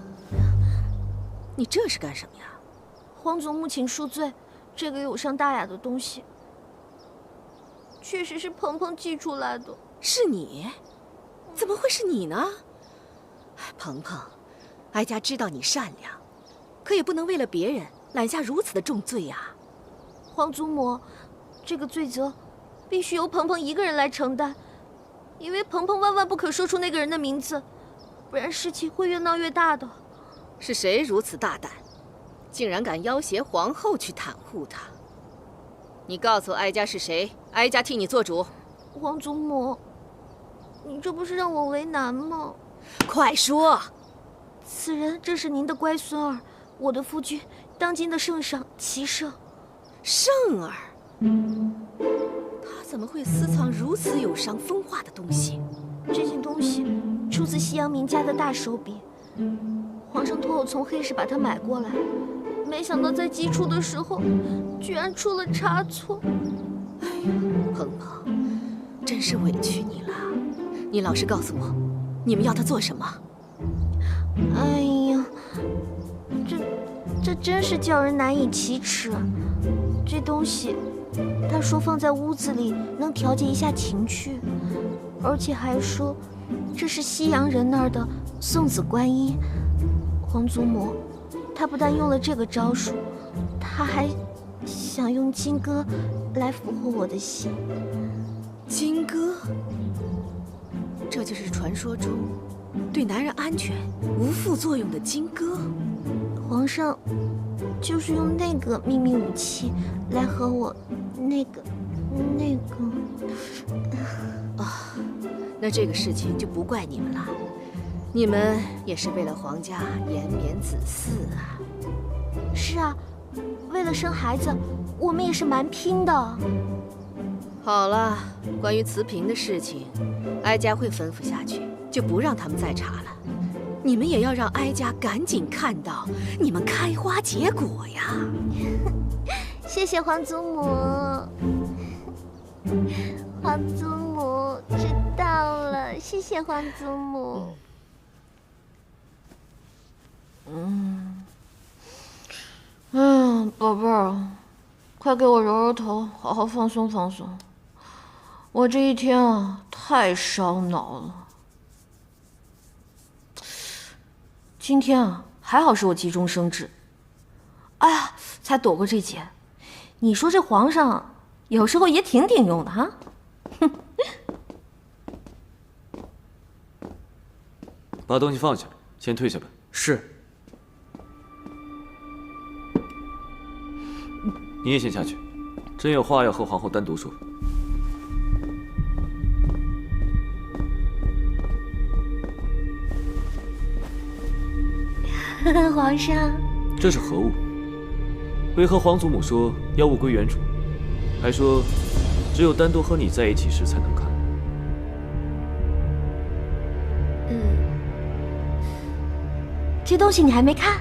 你这是干什么呀？皇祖母，请恕罪，这个有伤大雅的东西，确实是鹏鹏寄出来的。是你？怎么会是你呢？鹏鹏，哀家知道你善良，可也不能为了别人揽下如此的重罪呀。皇祖母，这个罪责必须由鹏鹏一个人来承担，因为鹏鹏万万不可说出那个人的名字，不然事情会越闹越大的。是谁如此大胆，竟然敢要挟皇后去袒护他？你告诉哀家是谁，哀家替你做主。皇祖母，你这不是让我为难吗？快说！此人正是您的乖孙儿，我的夫君，当今的圣上齐圣。圣儿，他怎么会私藏如此有伤风化的东西？这件东西出自西洋名家的大手笔，皇上托我从黑市把它买过来，没想到在寄出的时候，居然出了差错。哎呀，鹏鹏，真是委屈你了。你老实告诉我，你们要他做什么？哎呀，这真是叫人难以启齿。这东西，他说放在屋子里能调节一下情绪，而且还说这是西洋人那儿的送子观音。皇祖母，他不但用了这个招数，他还想用金戈来俘获我的心。金戈，这就是传说中对男人安全无副作用的金戈。皇上就是用那个秘密武器来和我那个啊，那这个事情就不怪你们了，你们也是为了皇家延绵子嗣啊。是啊，为了生孩子，我们也是蛮拼的。好了，关于慈嫔的事情，哀家会吩咐下去，就不让他们再查了。你们也要让哀家赶紧看到你们开花结果呀！谢谢皇祖母。皇祖母知道了，谢谢皇祖母。宝贝儿，快给我揉揉头，好好放松放松。我这一天啊，太烧脑了。今天啊，还好是我急中生智，哎呀，才躲过这劫。你说这皇上有时候也挺顶用的哈。哼。把东西放下，先退下吧。是。你也先下去，朕有话要和皇后单独说。皇上，这是何物？为何皇祖母说妖物归原主，还说只有单独和你在一起时才能看？这东西你还没看？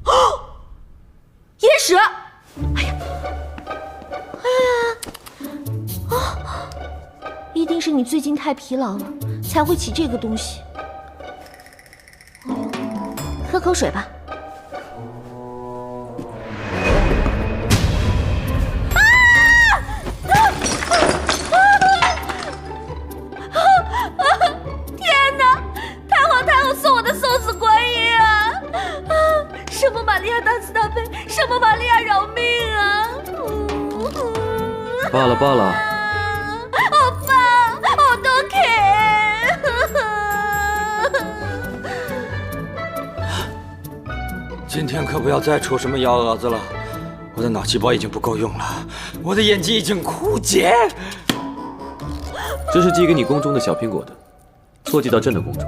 哦，野史！哎呀，一定是你最近太疲劳了，才会起这个东西。喝口水吧。天哪！太后送我的送子观音啊！圣母玛利亚大慈大悲，圣母玛利亚饶命啊！罢了罢了。欧巴，我都今天可不要再出什么幺蛾子了，我的脑细胞已经不够用了，我的眼睛已经枯竭。这是寄给你宫中的小苹果的，错寄到朕的宫中。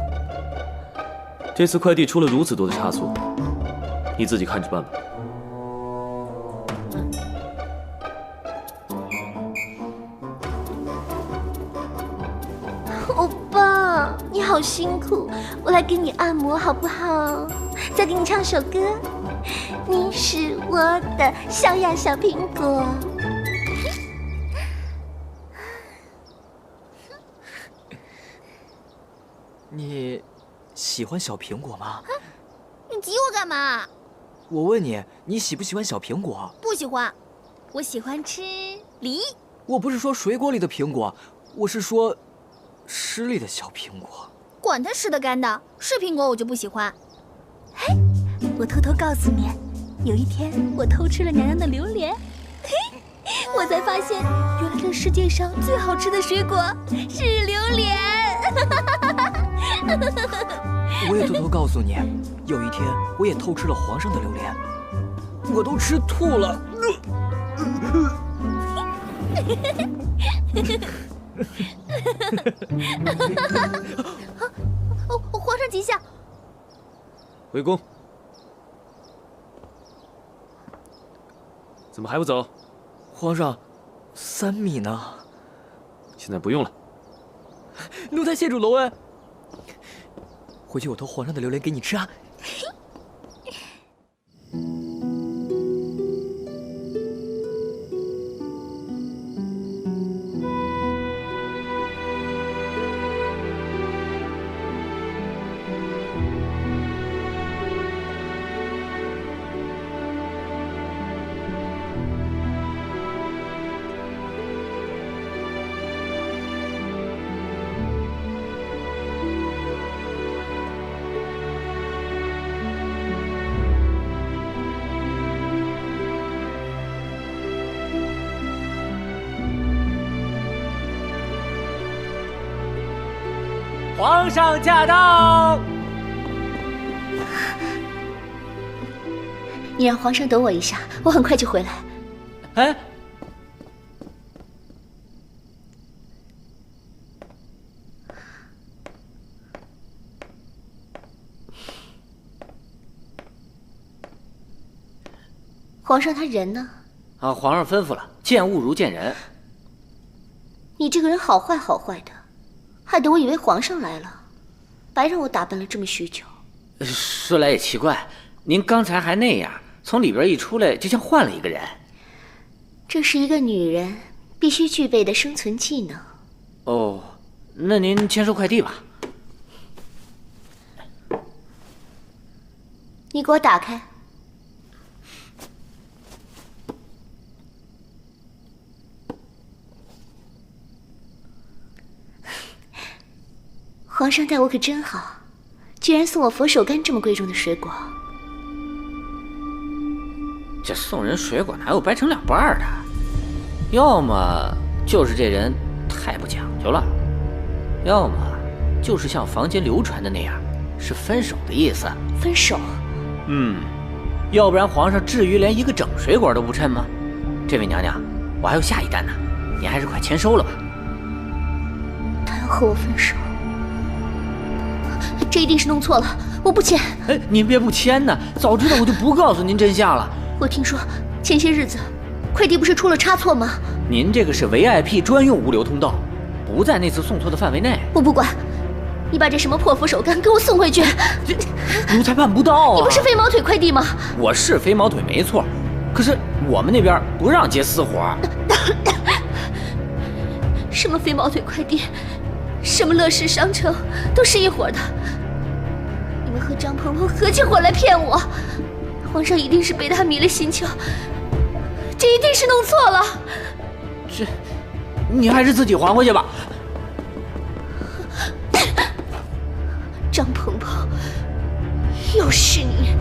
这次快递出了如此多的差错，你自己看着办吧。欧巴，你好辛苦，我来给你按摩好不好？再给你唱首歌，你是我的小呀小苹果。你喜欢小苹果吗？你挤我干嘛？我问你，你喜不喜欢小苹果？不喜欢，我喜欢吃梨。我不是说水果里的苹果，我是说诗里的小苹果。管它湿的干的，是苹果我就不喜欢。嘿，我偷偷告诉你，有一天我偷吃了娘娘的榴莲，嘿，我才发现原来这世界上最好吃的水果是榴莲。我也偷偷告诉你，有一天我也偷吃了皇上的榴莲，我都吃吐了。皇上吉祥。回宫。怎么还不走？皇上，3米呢？现在不用了。奴才谢主隆恩。回去我偷皇上的榴莲给你吃啊。皇上驾到！你让皇上等我一下，我很快就回来。哎，皇上他人呢？啊，皇上吩咐了，见物如见人。你这个人好坏好坏的，害得我以为皇上来了，白让我打扮了这么许久。说来也奇怪，您刚才还那样，从里边一出来，就像换了一个人。这是一个女人必须具备的生存技能。哦，那您签收快递吧。你给我打开。皇上待我可真好，居然送我佛手柑这么贵重的水果。这送人水果哪有掰成2半的？要么就是这人太不讲究了，要么就是像坊间流传的那样，是分手的意思。分手？要不然皇上至于连一个整水果都不趁吗？这位娘娘，我还有下一单呢，您还是快签收了吧。他要和我分手，这一定是弄错了，我不签。哎，您别不签呢，早知道我就不告诉您真相了。我听说前些日子快递不是出了差错吗？您这个是 VIP 专用物流通道，不在那次送错的范围内。我不管，你把这什么破佛手柑给我送回去。奴才办不到啊！你不是飞毛腿快递吗？我是飞毛腿没错，可是我们那边不让接私活。什么飞毛腿快递，什么乐视商城，都是一伙的。你们和张鹏鹏合起伙来骗我，皇上一定是被他迷了心窍，这一定是弄错了。这，你还是自己还回去吧。张鹏鹏，又是你！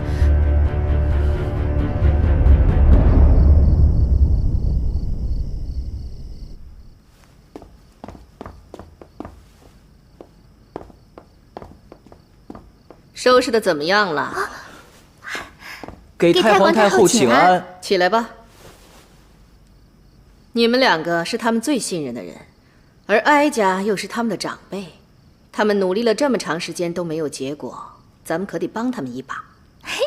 收拾的怎么样了？给太皇太后请安。起来吧。你们2个是他们最信任的人，而哀家又是他们的长辈，他们努力了这么长时间都没有结果，咱们可得帮他们一把。嘿，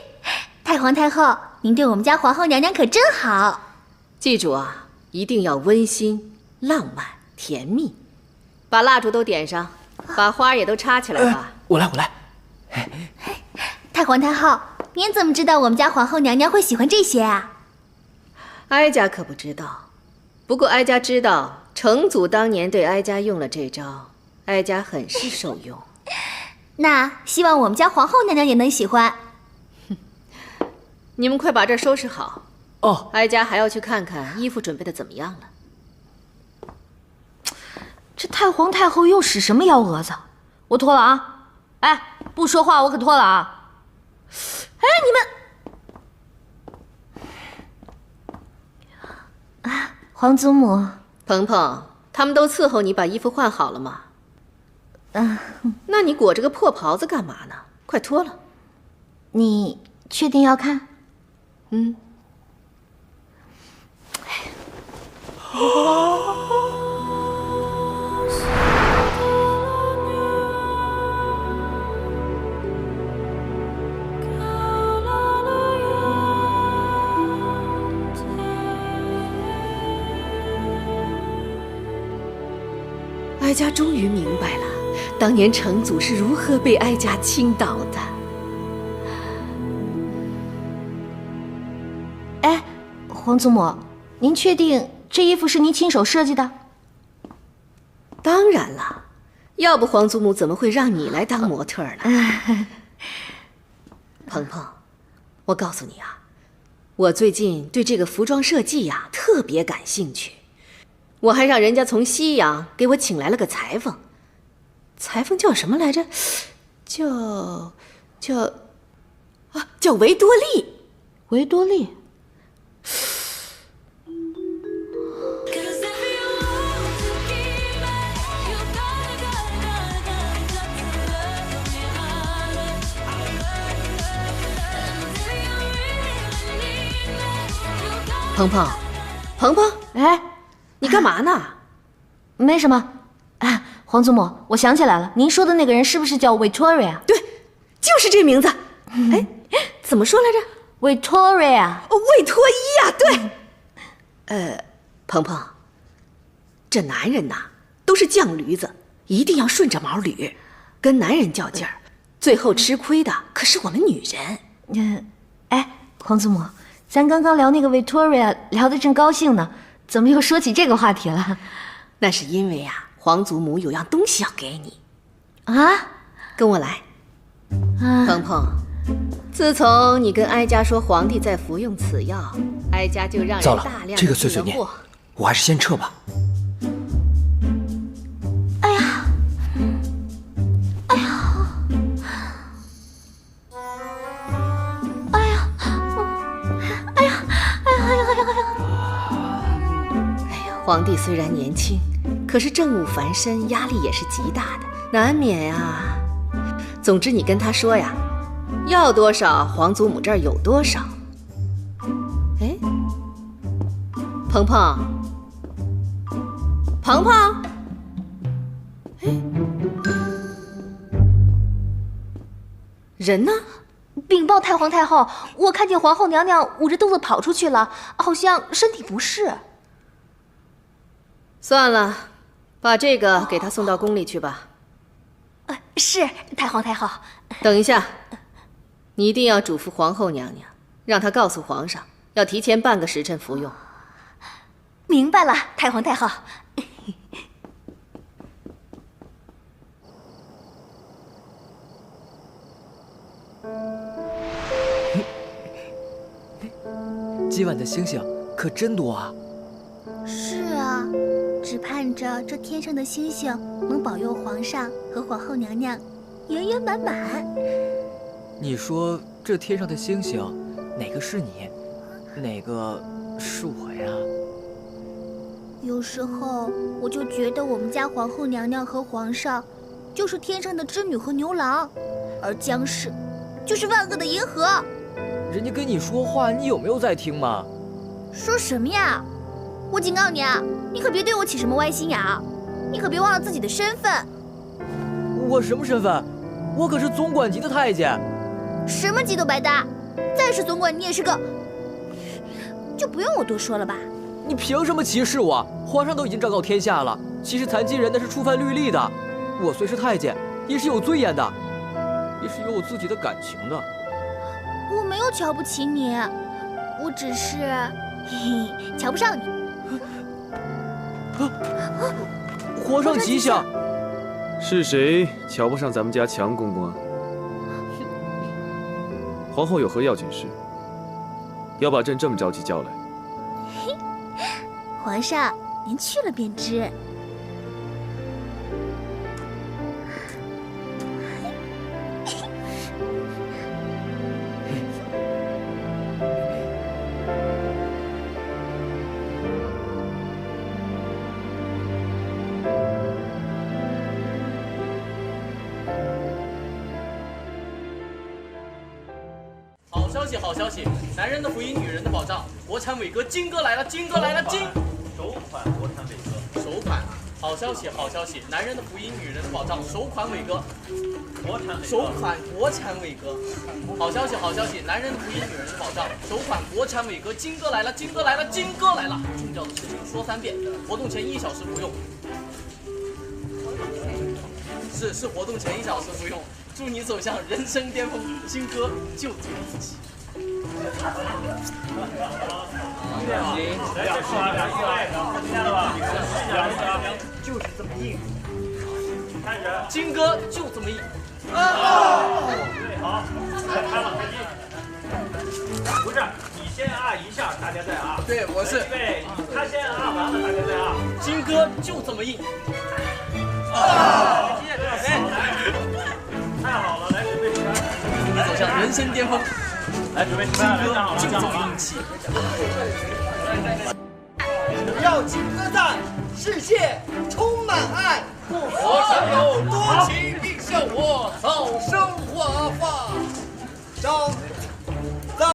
太皇太后，您对我们家皇后娘娘可真好。记住啊，一定要温馨、浪漫、甜蜜。把蜡烛都点上，把花也都插起来吧。我来。太皇太后，您怎么知道我们家皇后娘娘会喜欢这些啊？哀家可不知道，不过哀家知道，成祖当年对哀家用了这招，哀家很是受用。那希望我们家皇后娘娘也能喜欢。你们快把这儿收拾好哦，哀家还要去看看衣服准备的怎么样了。这太皇太后又使什么幺蛾子？我脱了啊！哎，不说话我可脱了啊！哎，你们啊，皇祖母，鹏鹏，他们都伺候你把衣服换好了吗？那你裹着个破袍子干嘛呢？快脱了。你确定要看？嗯。哀家终于明白了，当年成祖是如何被哀家倾倒的。哎，皇祖母，您确定这衣服是您亲手设计的？当然了，要不皇祖母怎么会让你来当模特呢？鹏鹏，我告诉你啊，我最近对这个服装设计呀特别感兴趣。我还让人家从西洋给我请来了个裁缝，裁缝叫什么来着？叫维多利。维多利。鹏鹏，鹏鹏，哎，你干嘛呢？没什么。哎，皇祖母，我想起来了，您说的那个人是不是叫 Victoria？ 对，就是这名字。哎，怎么说来着 ？Victoria。魏托伊呀，对。鹏鹏，这男人呐都是犟驴子，一定要顺着毛捋，跟男人较劲儿，最后吃亏的可是我们女人。哎，皇祖母，咱刚刚聊那个 Victoria 聊得正高兴呢，怎么又说起这个话题了？那是因为呀，皇祖母有样东西要给你。啊？跟我来。鹏鹏，自从你跟哀家说皇帝在服用此药，哀家就让人糟了大量这个碎碎念我还是先撤吧。哎呀，哎呀，哎呀，哎呀，皇帝虽然年轻，可是政务繁身，压力也是极大的，难免呀。总之，你跟他说呀，要多少皇祖母这儿有多少。哎，鹏鹏，鹏鹏，哎，人呢？禀报太皇太后，我看见皇后娘娘捂着肚子跑出去了，好像身体不适。算了，把这个给她送到宫里去吧。是，太皇太后。等一下，你一定要嘱咐皇后娘娘，让她告诉皇上，要提前半个时辰服用。明白了，太皇太后。今晚的星星可真多啊！是啊，只盼着这天上的星星能保佑皇上和皇后娘娘圆圆满满。你说这天上的星星，哪个是你，哪个是我呀？有时候我就觉得我们家皇后娘娘和皇上就是天上的织女和牛郎，而姜氏就是万恶的银河。人家跟你说话，你有没有在听吗？说什么呀？我警告你啊，你可别对我起什么歪心眼儿，你可别忘了自己的身份。我什么身份？我可是总管级的太监。什么级都白搭，再是总管你也是个……就不用我多说了吧？你凭什么歧视我？皇上都已经昭告天下了，歧视残疾人那是触犯律例的。我虽是太监，也是有尊严的，也是有我自己的感情的。我没有瞧不起你，我只是瞧不上你。皇上吉祥！是谁瞧不上咱们家强公公啊？皇后有何要紧事，要把朕这么着急叫来？皇上，您去了便知。好消息，好消息！男人的福音，女人的保障，国产伟哥金哥来了，金哥来了，金！首款国产伟哥，首款。好消息，好消息！男人的福音，女人的保障，首款伟哥，首款国产伟哥。好消息，好消息！男人的福音，女人的保障，首款国产伟哥，金哥来了，金哥来了，金哥来了！重要的事情说3遍，活动前1小时服用。是活动前1小时服用。祝你走向人生巅峰，金哥就这么一起。就是这么硬，看着，金哥就这么硬。对，好，来拍了，开机。不是，你先按1下，大家再按。对，我是。对，他先按完了，大家再按。金哥就这么硬。太好了，来准备吃饭。祝你走向人生巅峰。来准备吃饭，来站好了，就这么硬气。要金歌赞，世界充满爱。我常有多情，并向我早生